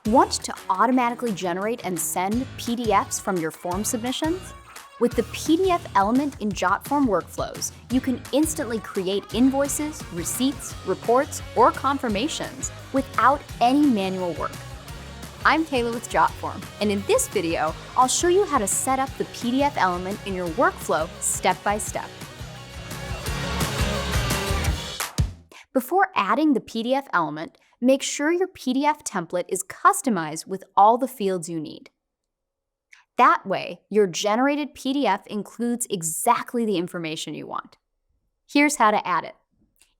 Want to automatically generate and send PDFs from your form submissions? With the PDF element in Jotform Workflows, you can instantly create invoices, receipts, reports, or confirmations without any manual work. I'm Kayla with Jotform, and in this video, I'll show you how to set up the PDF element in your workflow step by step. Before adding the PDF element, make sure your PDF template is customized with all the fields you need. That way, your generated PDF includes exactly the information you want. Here's how to add it.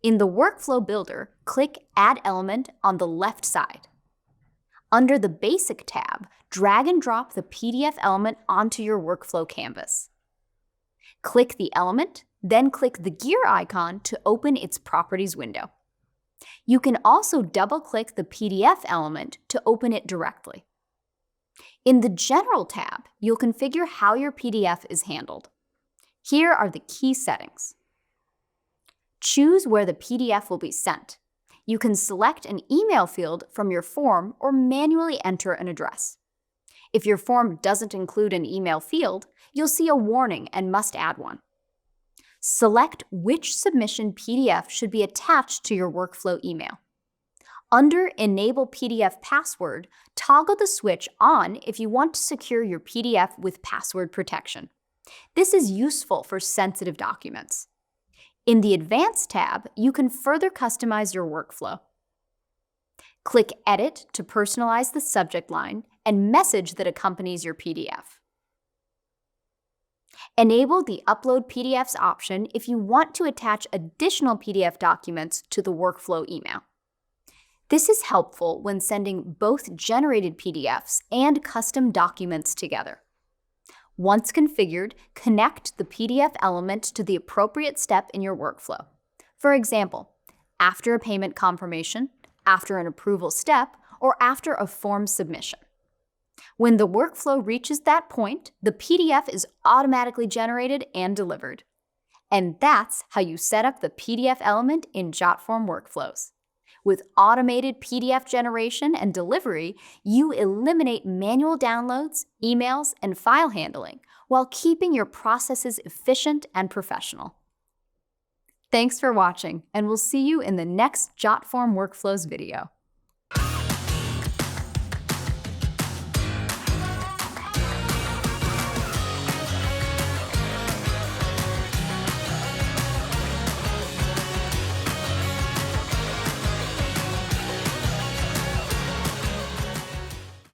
In the Workflow Builder, click Add Element on the left side. Under the Basic tab, drag and drop the PDF element onto your workflow canvas. Click the element, then click the gear icon to open its Properties window. You can also double-click the PDF element to open it directly. In the General tab, you'll configure how your PDF is handled. Here are the key settings. Choose where the PDF will be sent. You can select an email field from your form or manually enter an address. If your form doesn't include an email field, you'll see a warning and must add one. Select which submission PDF should be attached to your workflow email. Under Enable PDF Password, toggle the switch on if you want to secure your PDF with password protection. This is useful for sensitive documents. In the Advanced tab, you can further customize your workflow. Click Edit to personalize the subject line and message that accompanies your PDF. Enable the Upload PDFs option if you want to attach additional PDF documents to the workflow email. This is helpful when sending both generated PDFs and custom documents together. Once configured, connect the PDF element to the appropriate step in your workflow. For example, after a payment confirmation, after an approval step, or after a form submission. When the workflow reaches that point, the PDF is automatically generated and delivered. And that's how you set up the PDF element in Jotform Workflows. With automated PDF generation and delivery, you eliminate manual downloads, emails, and file handling while keeping your processes efficient and professional. Thanks for watching, and we'll see you in the next Jotform Workflows video.